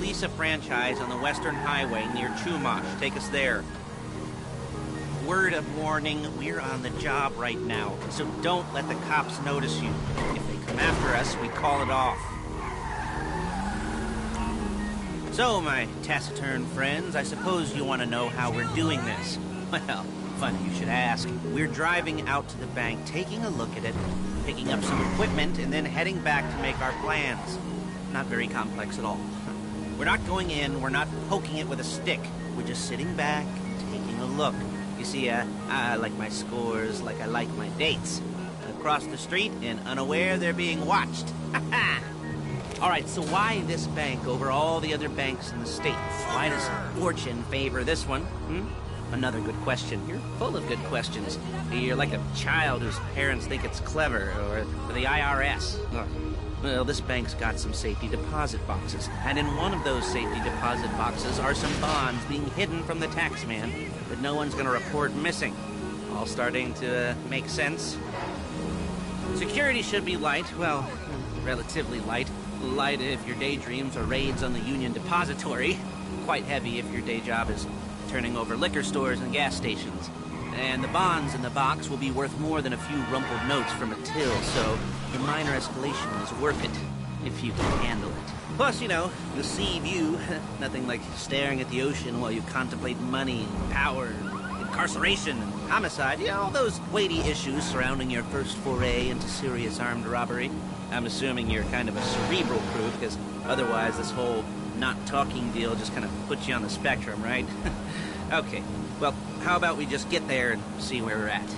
lease a franchise on the Western Highway near Chumash. Take us there. Word of warning, we're on the job right now, so don't let the cops notice you. If they come after us, we call it off. So, my taciturn friends, I suppose you want to know how we're doing this. Well, funny you should ask. We're driving out to the bank, taking a look at it, picking up some equipment, and then heading back to make our plans. Not very complex at all. We're not going in, we're not poking it with a stick. We're just sitting back, taking a look. You see, I like my scores like I like my dates. Across the street and unaware they're being watched. All right, so why this bank over all the other banks in the state? Why does fortune favor this one? Another good question. You're full of good questions. You're like a child whose parents think it's clever, or the IRS. Well, this bank's got some safety deposit boxes, and in one of those safety deposit boxes are some bonds being hidden from the tax man that no one's gonna report missing. All starting to make sense? Security should be light, well, relatively light. Light if your daydreams are raids on the Union Depository. Quite heavy if your day job is turning over liquor stores and gas stations. And the bonds in the box will be worth more than a few rumpled notes from a till, so the minor escalation is worth it, if you can handle it. Plus, you know, the sea view, nothing like staring at the ocean while you contemplate money, power, incarceration, and homicide. You know, all those weighty issues surrounding your first foray into serious armed robbery. I'm assuming you're kind of a cerebral crew, because otherwise this whole not talking deal just kind of puts you on the spectrum, right? Okay, well, how about we just get there and see where we're at?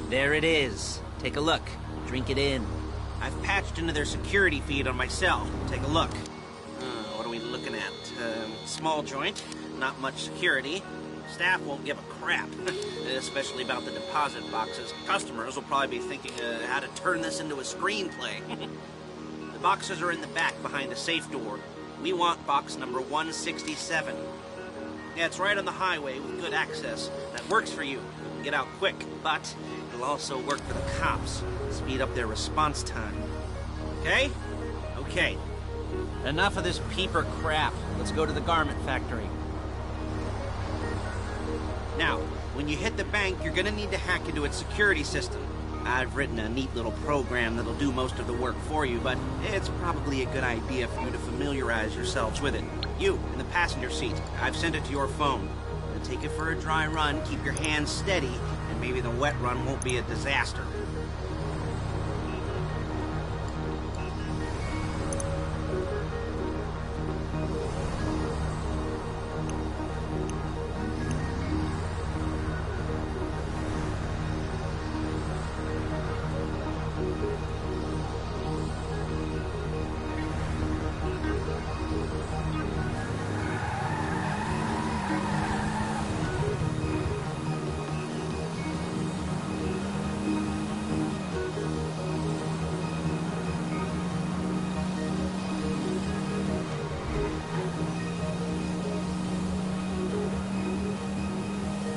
There it is. Take a look. Drink it in. I've patched into their security feed on my cell. Take a look. What are we looking at? Small joint, not much security. Staff won't give a crap, especially about the deposit boxes. Customers will probably be thinking how to turn this into a screenplay. The boxes are in the back behind a safe door. We want box number 167. Yeah, it's right on the highway with good access. That works for you. You can get out quick, but it'll also work for the cops. Speed up their response time. Okay? Okay. Enough of this peeper crap. Let's go to the garment factory. Now, when you hit the bank, you're gonna need to hack into its security system. I've written a neat little program that'll do most of the work for you, but it's probably a good idea for you to familiarize yourselves with it. You, in the passenger seat, I've sent it to your phone. Now take it for a dry run, keep your hands steady, and maybe the wet run won't be a disaster.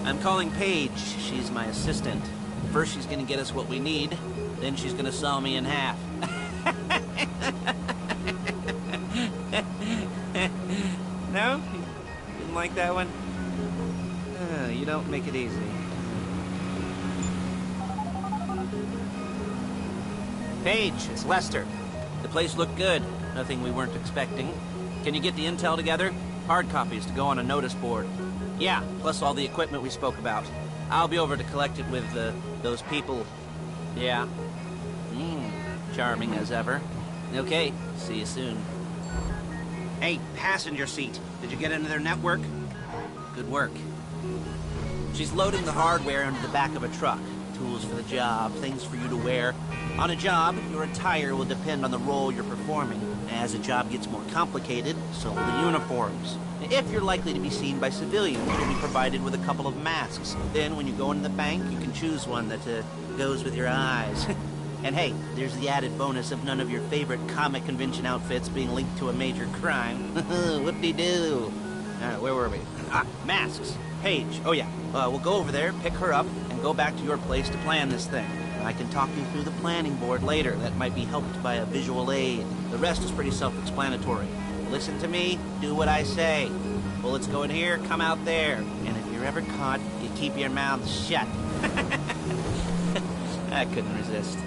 I'm calling Paige. She's my assistant. First she's gonna get us what we need, then she's gonna saw me in half. No? Didn't like that one? You don't make it easy. Paige, it's Lester. The place looked good. Nothing we weren't expecting. Can you get the intel together? Hard copies to go on a notice board. Yeah, plus all the equipment we spoke about. I'll be over to collect it with, those people. Yeah. Charming as ever. Okay, see you soon. Hey, passenger seat. Did you get into their network? Good work. She's loading the hardware into the back of a truck. Tools for the job, things for you to wear. On a job, your attire will depend on the role you're performing. As the job gets more complicated, so will the uniforms. If you're likely to be seen by civilians, you'll be provided with a couple of masks. Then when you go into the bank, you can choose one that goes with your eyes. And hey, there's the added bonus of none of your favorite comic convention outfits being linked to a major crime. Whoop-de-doo. Where were we? Masks. Paige. Oh yeah, we'll go over there, pick her up, and go back to your place to plan this thing. I can talk you through the planning board later. That might be helped by a visual aid. The rest is pretty self-explanatory. Listen to me, do what I say. Bullets go in here, come out there. And if you're ever caught, you keep your mouth shut. I couldn't resist.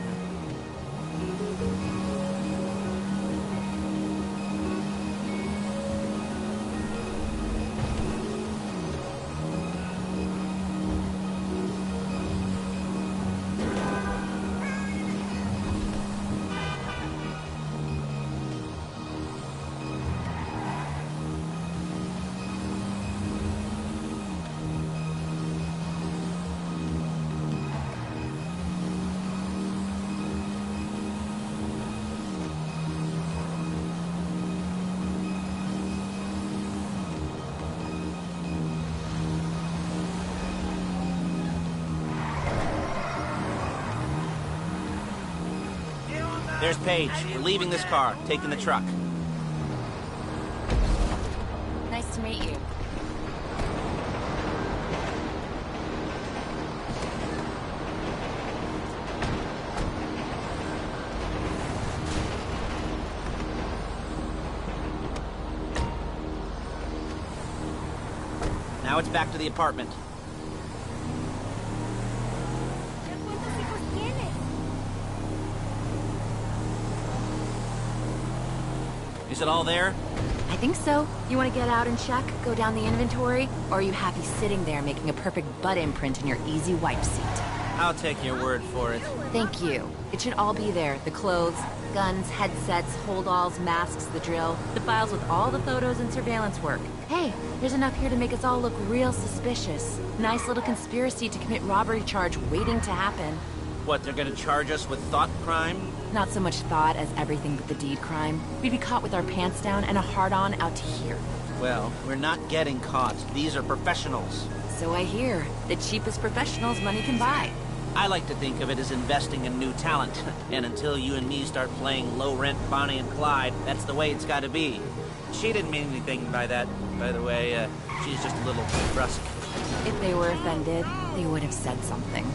There's Paige. We're leaving this car, taking the truck. Nice to meet you. Now it's back to the apartment. Is it all there? I think so. You want to get out and check? Go down the inventory? Or are you happy sitting there making a perfect butt imprint in your easy wipe seat? I'll take your word for it. Thank you. It should all be there. The clothes, guns, headsets, holdalls, masks, the drill, the files with all the photos and surveillance work. Hey, there's enough here to make us all look real suspicious. Nice little conspiracy to commit robbery charge waiting to happen. What, they're gonna charge us with thought crime? Not so much thought as everything but the deed crime. We'd be caught with our pants down and a hard-on out to here. Well, we're not getting caught. These are professionals. So I hear. The cheapest professionals money can buy. I like to think of it as investing in new talent. And until you and me start playing low-rent Bonnie and Clyde, that's the way it's gotta be. She didn't mean anything by that, by the way. She's just a little brusque. If they were offended, they would have said something.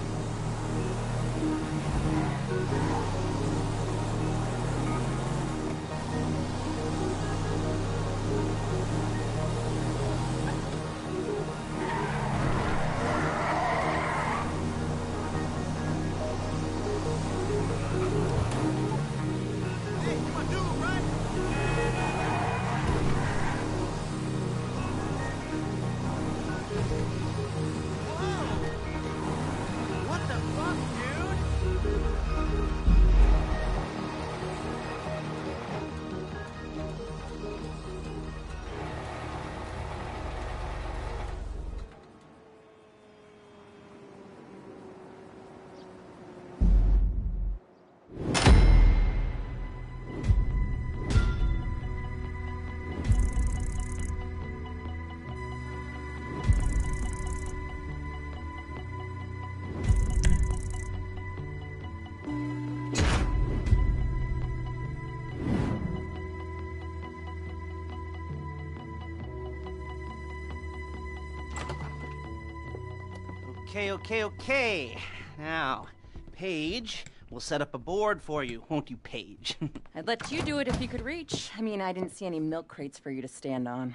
Okay. Now, Paige, we'll set up a board for you, won't you, Paige? I'd let you do it if you could reach. I mean, I didn't see any milk crates for you to stand on.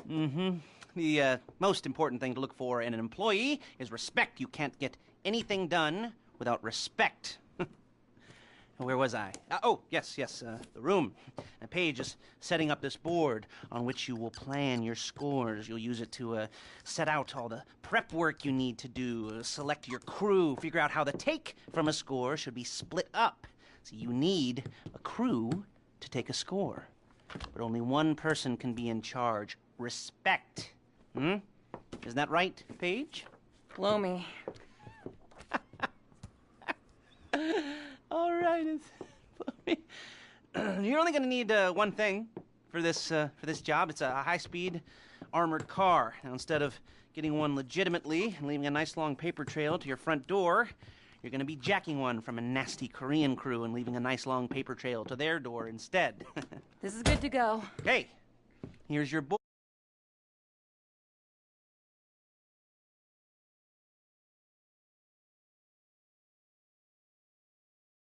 The most important thing to look for in an employee is respect. You can't get anything done without respect. Where was I? Yes, the room. Paige is setting up this board on which you will plan your scores. You'll use it to set out all the prep work you need to do, select your crew, figure out how the take from a score should be split up. So you need a crew to take a score. But only one person can be in charge. Respect. Isn't that right, Paige? Blow me. All right, You're only gonna need one thing for this job. It's a high-speed armored car. Now, instead of getting one legitimately and leaving a nice long paper trail to your front door, you're gonna be jacking one from a nasty Korean crew and leaving a nice long paper trail to their door instead. This is good to go. Hey, here's your boy.